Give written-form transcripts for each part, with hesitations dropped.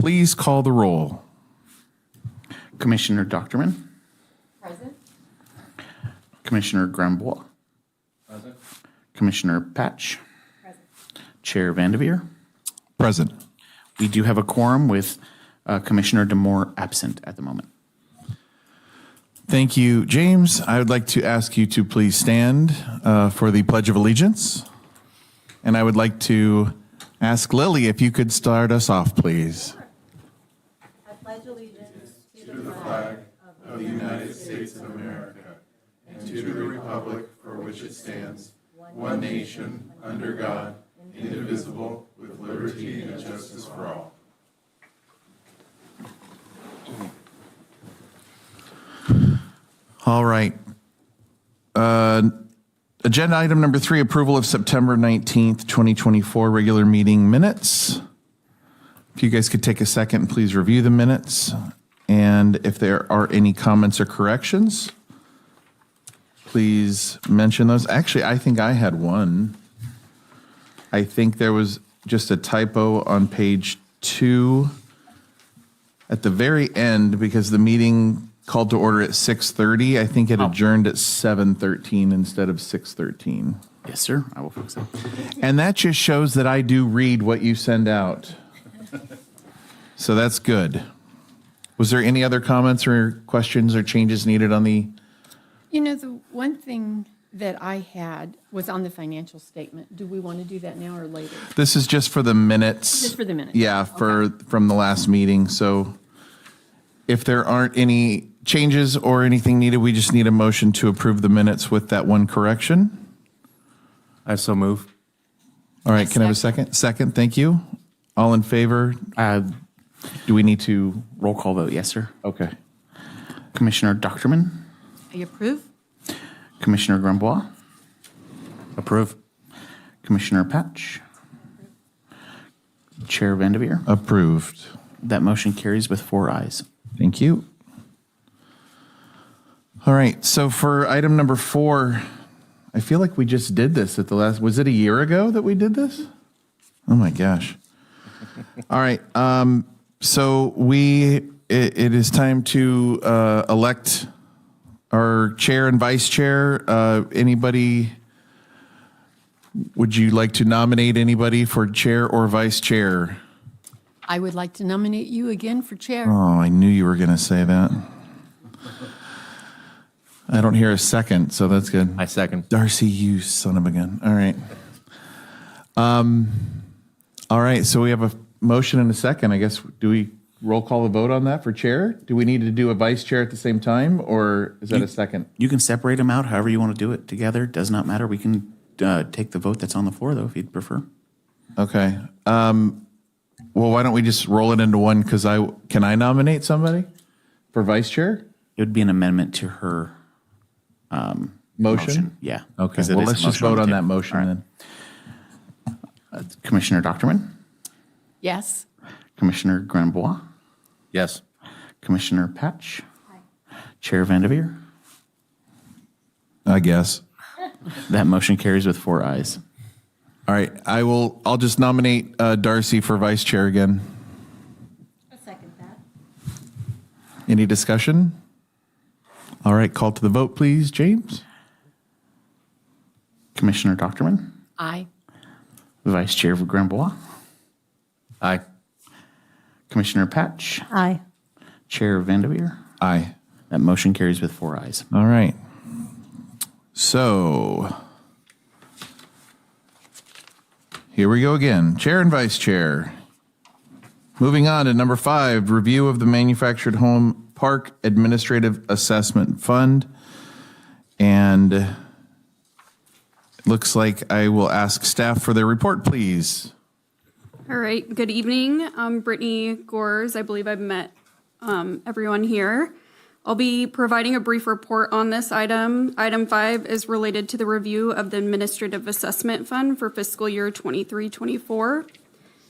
Please call the roll. Commissioner Docterman. Present. Commissioner Grambois. Present. Commissioner Patch. Present. Chair Vanderveer. Present. We do have a quorum with Commissioner DeMore absent at the moment. Thank you, James. I would like to ask you to please stand for the Pledge of Allegiance. And I would like to ask Lily if you could start us off, please. I pledge allegiance to The flag of the United States of America and to the republic for which it stands, one nation, under God, indivisible, with liberty and justice for all. All right. Agenda item number 3, approval of September 19th, 2024 regular meeting minutes. If you guys could take a second, please review the minutes. And if there are any comments or corrections, please mention those. Actually, I think I had one. I think there was just a typo on page 2 at the very end because the meeting called to order at 6:30. I think it adjourned at 7:13 instead of 6:13. Yes, sir. I will fix that. And that just shows that I do read what you send out. So that's good. Was there any other comments or questions or changes needed on the? You know, the one thing that I had was on the financial statement. Do we want to do that now or later? This is just for the minutes. Just for the minutes. Yeah, from the last meeting. So if there aren't any changes or anything needed, we just need a motion to approve the minutes with that one correction. I so move. All right, can I have a second? Second, thank you. All in favor? Do we need to? Roll call vote. Yes, sir. Okay. Commissioner Docterman. I approve. Commissioner Grambois. Approve. Commissioner Patch. Chair Vanderveer. Approved. That motion carries with 4 ayes. Thank you. All right, so for item number 4, I feel like we just did this at the last, was it a year ago that we did this? Oh my gosh. All right, so it is time to elect our chair and vice chair. Anybody, would you like to nominate anybody for chair or vice chair? I would like to nominate you again for chair. Oh, I knew you were going to say that. I don't hear a second, so that's good. I second. Darcy, you son of a gun. All right. All right, so we have a motion and a second. I guess, do we roll call the vote on that for chair? Do we need to do a vice chair at the same time, or is that a second? You can separate them out however you want to do it together. Does not matter. We can take the vote that's on the floor, though, if you'd prefer. Okay. Well, why don't we just roll it into one? Because can I nominate somebody for vice chair? It would be an amendment to her Motion? Yeah. Okay, 'Cause it well, is a let's just motion vote on the that table. motion All right. then. Commissioner Docterman. Yes. Commissioner Grambois. Yes. Commissioner Patch. Chair Vanderveer. I guess. That motion carries with 4 ayes. All right, I'll just nominate Darcy for vice chair again. I second that. Any discussion? All right, call to the vote, please, James. Commissioner Docterman. Aye. Vice Chair Grambois. Aye. Commissioner Patch. Aye. Chair Vanderveer. Aye. That motion carries with 4 ayes. All right. So here we go again. Chair and vice chair. Moving on to number 5, review of the Manufactured Home Park Administrative Assessment Fund. And it looks like I will ask staff for their report, please. All right, good evening. I'm Brittany Gores. I believe I've met everyone here. I'll be providing a brief report on this item. Item 5 is related to the review of the Administrative Assessment Fund for fiscal year 23-24.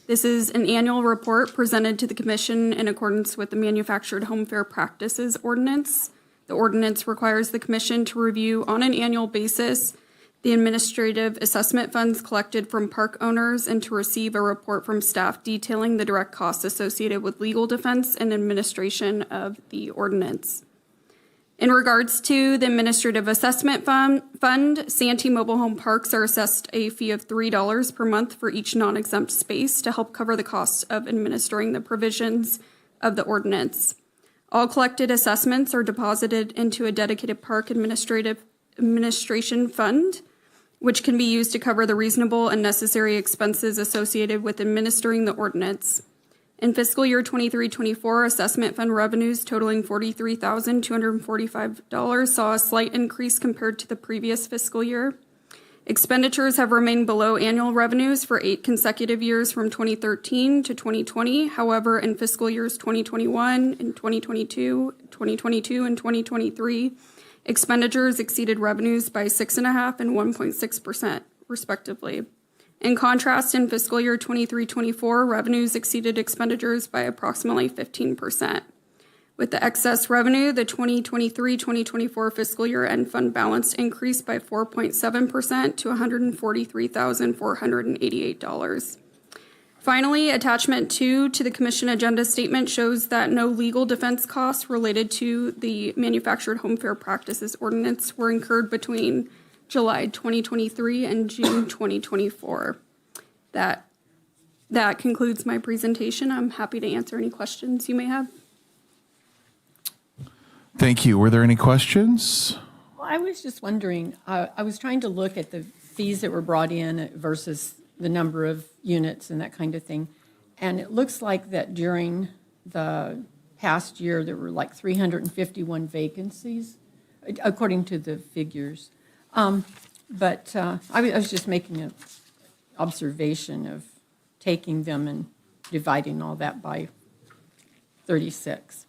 This is an annual report presented to the Commission in accordance with the Manufactured Home Fair Practices Ordinance. The ordinance requires the Commission to review on an annual basis the administrative assessment funds collected from park owners, and to receive a report from staff detailing the direct costs associated with legal defense and administration of the ordinance. In regards to the administrative assessment fund, Santee mobile home parks are assessed a fee of $3 per month for each non-exempt space to help cover the costs of administering the provisions of the ordinance. All collected assessments are deposited into a dedicated park administration fund, which can be used to cover the reasonable and necessary expenses associated with administering the ordinance. In fiscal year 23-24, assessment fund revenues totaling $43,245 saw a slight increase compared to the previous fiscal year. Expenditures have remained below annual revenues for 8 consecutive years from 2013 to 2020. However, in fiscal years 2021 and 2022 and 2023, expenditures exceeded revenues by 6.5% and 1.6%, respectively. In contrast, in fiscal year 23-24, revenues exceeded expenditures by approximately 15%. With the excess revenue, the 2023-2024 fiscal year end fund balance increased by 4.7% to $143,488. Finally, attachment 2 to the commission agenda statement shows that no legal defense costs related to the manufactured home fair practices ordinance were incurred between July 2023 and June 2024. That concludes my presentation. I'm happy to answer any questions you may have. Thank you. Were there any questions? Well, I was just wondering, I was trying to look at the fees that were brought in versus the number of units and that kind of thing. And it looks like that during the past year, there were like 351 vacancies, according to the figures. I was just making an observation of taking them and dividing all that by 36.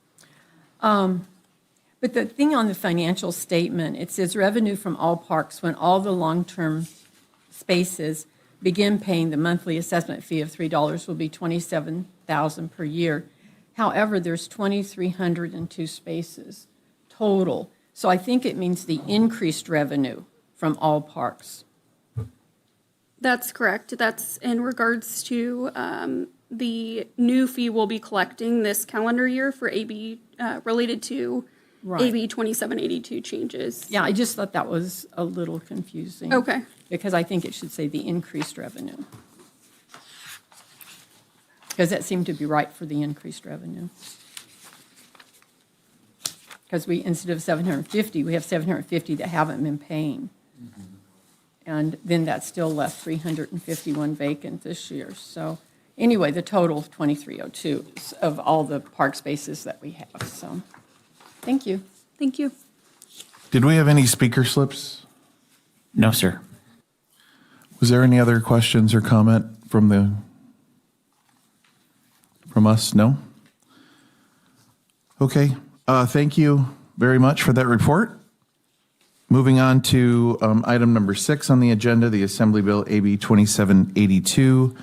But the thing on the financial statement, it says revenue from all parks when all the long-term spaces begin paying the monthly assessment fee of $3 will be $27,000 per year. However, there's 2,302 spaces total. So I think it means the increased revenue from all parks. That's correct. That's in regards to the new fee we'll be collecting this calendar year for AB related to AB 2782 changes. Yeah, I just thought that was a little confusing. Okay. Because I think it should say the increased revenue. Because that seemed to be right for the increased revenue. Because instead of 750, we have 750 that haven't been paying. Mm-hmm. And then that still left 351 vacant this year. So anyway, the total of 2,302 of all the park spaces that we have. So thank you. Thank you. Did we have any speaker slips? No, sir. Was there any other questions or comment from us? No? Okay. Thank you very much for that report. Moving on to item number 6 on the agenda, the Assembly Bill AB 2782,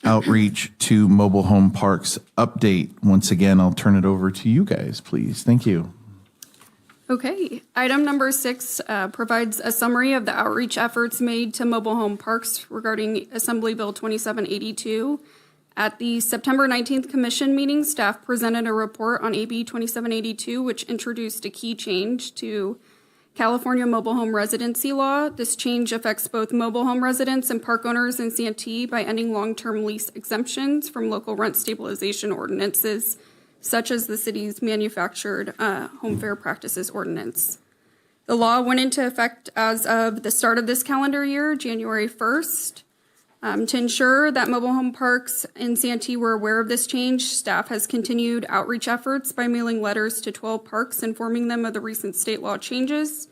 outreach to mobile home parks update. Once again, I'll turn it over to you guys, please. Thank you. Okay. Item number 6 provides a summary of the outreach efforts made to mobile home parks regarding Assembly Bill 2782. At the September 19th Commission meeting, staff presented a report on AB 2782, which introduced a key change to California mobile home residency law. This change affects both mobile home residents and park owners in Santee by ending long-term lease exemptions from local rent stabilization ordinances, such as the city's manufactured home fair practices ordinance. The law went into effect as of the start of this calendar year, January 1st. To ensure that mobile home parks in Santee were aware of this change, staff has continued outreach efforts by mailing letters to 12 parks informing them of the recent state law changes.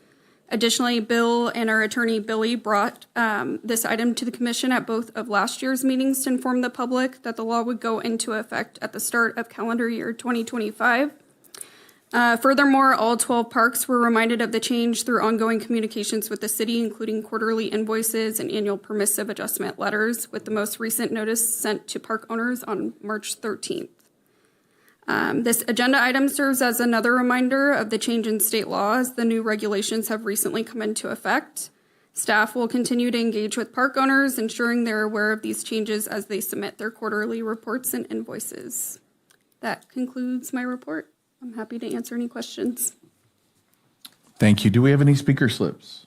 Additionally, Bill and our attorney Billy brought this item to the commission at both of last year's meetings to inform the public that the law would go into effect at the start of calendar year 2025. Furthermore, all 12 parks were reminded of the change through ongoing communications with the city, including quarterly invoices and annual permissive adjustment letters, with the most recent notice sent to park owners on March 13th. This agenda item serves as another reminder of the change in state law as the new regulations have recently come into effect. Staff will continue to engage with park owners, ensuring they're aware of these changes as they submit their quarterly reports and invoices. That concludes my report. I'm happy to answer any questions. Thank you. Do we have any speaker slips?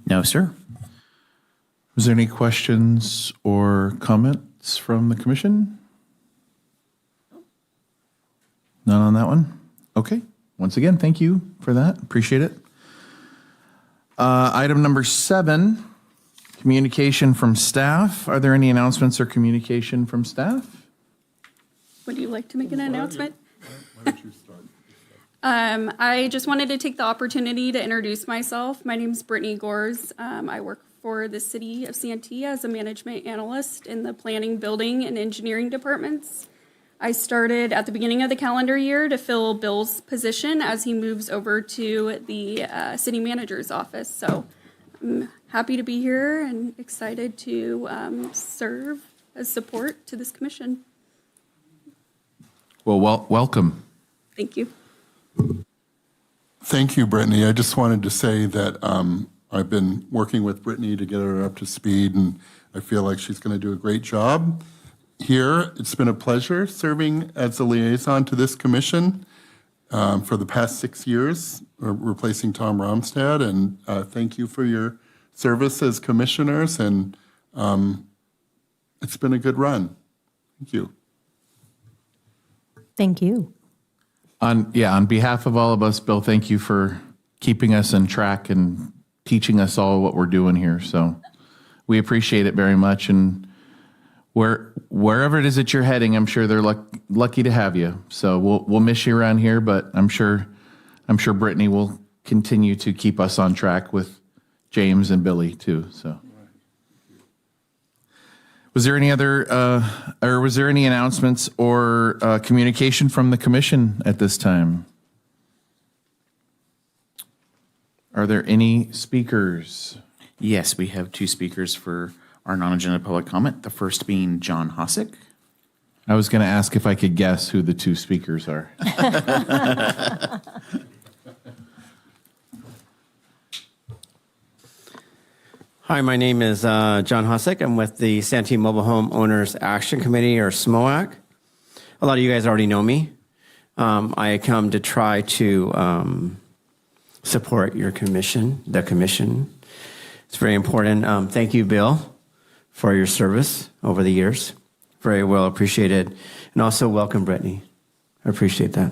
No, sir. Was there any questions or comments from the commission? None on that one? Okay. Once again, thank you for that. Appreciate it. Item number 7, communication from staff. Are there any announcements or communication from staff? Would you like to make an announcement? I just wanted to take the opportunity to introduce myself. My name is Brittany Gores. I work for the city of Santee as a management analyst in the planning, building, and engineering departments. I started at the beginning of the calendar year to fill Bill's position as he moves over to the city manager's office. So I'm happy to be here and excited to serve as support to this commission. Well, welcome. Thank you. Thank you, Brittany. I just wanted to say that I've been working with Brittany to get her up to speed, and I feel like she's going to do a great job here. It's been a pleasure serving as a liaison to this commission for the past 6 years, replacing Tom Romstad, and thank you for your service as commissioners, and it's been a good run. Thank you. Thank you. On behalf of all of us, Bill, thank you for keeping us on track and teaching us all what we're doing here. So we appreciate it very much. And wherever it is that you're heading, I'm sure they're lucky to have you. So we'll miss you around here, but I'm sure Brittany will continue to keep us on track with James and Billy too. So. Was there any announcements or communication from the commission at this time? Are there any speakers? Yes, we have 2 speakers for our non-agenda public comment. The first being John Hosick. I was going to ask if I could guess who the 2 speakers are. Hi, my name is John Hosick. I'm with the Santee Mobile Home Owners Action Committee, or SMOAC. A lot of you guys already know me. I come to try to support your commission, the commission. It's very important. Thank you, Bill, for your service over the years. Very well appreciated. And also welcome, Brittany. I appreciate that.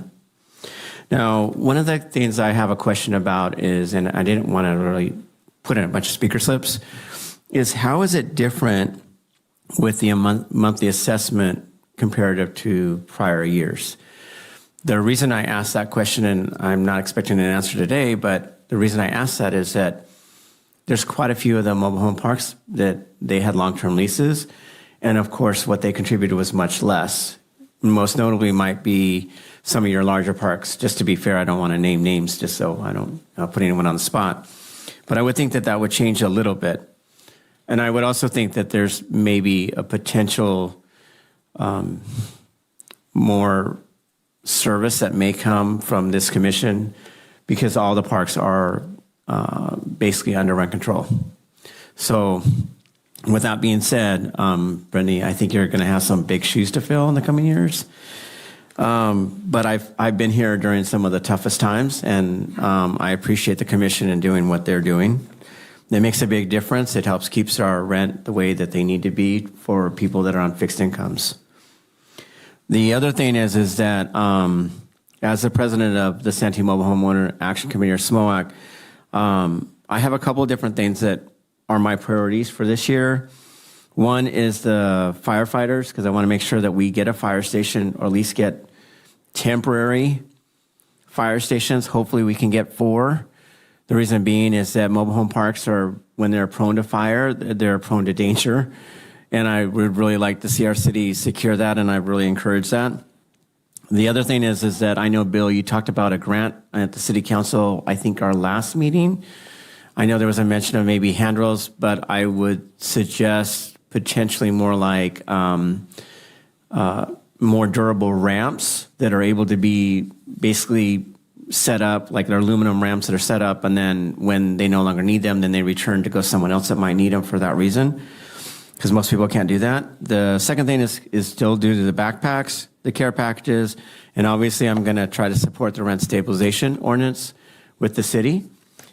Now, one of the things I have a question about is, and I didn't want to really put in a bunch of speaker slips, is how is it different with the monthly assessment comparative to prior years? The reason I asked that question, and I'm not expecting an answer today, but the reason I asked that is that there's quite a few of the mobile home parks that they had long-term leases, and of course what they contributed was much less. Most notably might be some of your larger parks. Just to be fair, I don't want to name names just so I don't put anyone on the spot. But I would think that that would change a little bit. And I would also think that there's maybe a potential more service that may come from this commission because all the parks are basically under rent control. So with that being said, Brittany, I think you're going to have some big shoes to fill in the coming years. But I've been here during some of the toughest times, and I appreciate the commission in doing what they're doing. It makes a big difference. It helps keeps our rent the way that they need to be for people that are on fixed incomes. The other thing is that as the president of the Santee Mobile Homeowner Action Committee, or SMOAC, I have a couple of different things that are my priorities for this year. One is the firefighters, because I want to make sure that we get a fire station, or at least get temporary fire stations. Hopefully we can get 4. The reason being is that mobile home parks are, when they're prone to fire, they're prone to danger. And I would really like to see our city secure that, and I really encourage that. The other thing is that I know, Bill, you talked about a grant at the city council, I think our last meeting. I know there was a mention of maybe handrails, but I would suggest potentially more like more durable ramps that are able to be basically set up, like they're aluminum ramps that are set up, and then when they no longer need them, then they return to go someone else that might need them for that reason, because most people can't do that. The second thing is still due to the backpacks, the care packages, and obviously I'm going to try to support the rent stabilization ordinance with the city.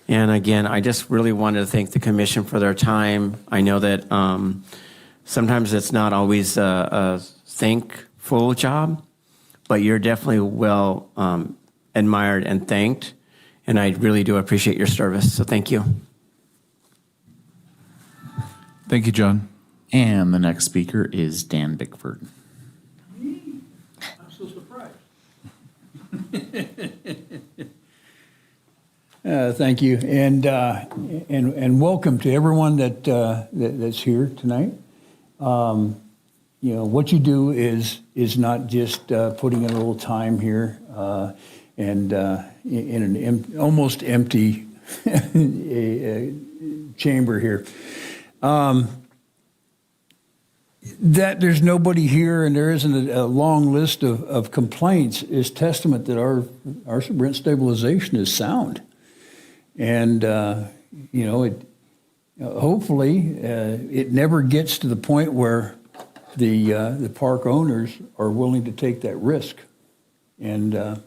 And again, I just really wanted to thank the commission for their time. I know that sometimes it's not always a thankful job, but you're definitely well admired and thanked, and I really do appreciate your service, so thank you. Thank you, John. And the next speaker is Dan Bickford. I'm so surprised. Thank you, and welcome to everyone that's here tonight. You know, what you do is not just putting in a little time here and in an almost empty chamber here. That there's nobody here and there isn't a long list of complaints is testament that our rent stabilization is sound. And, you know, it hopefully it never gets to the point where the park owners are willing to take that risk and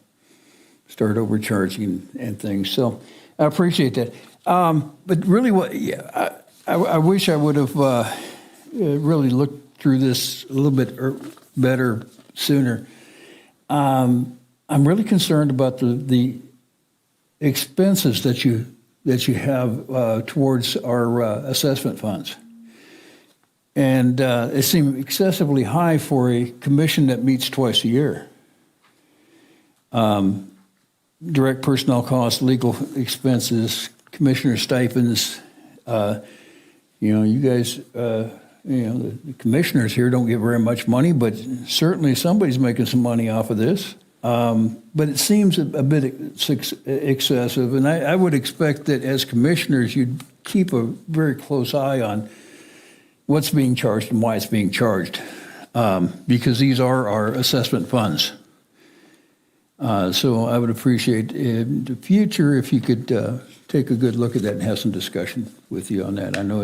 start overcharging and things. So I appreciate that. But really, I wish I would have really looked through this a little bit better sooner. I'm really concerned about the expenses that you have towards our assessment funds. And it seemed excessively high for a commission that meets twice a year. Direct personnel costs, legal expenses, commissioner stipends. You know, you guys, you know, the commissioners here don't get very much money, but certainly somebody's making some money off of this. But it seems a bit excessive, and I would expect that as commissioners, you'd keep a very close eye on what's being charged and why it's being charged, because these are our assessment funds. So I would appreciate in the future if you could take a good look at that and have some discussion with you on that. I know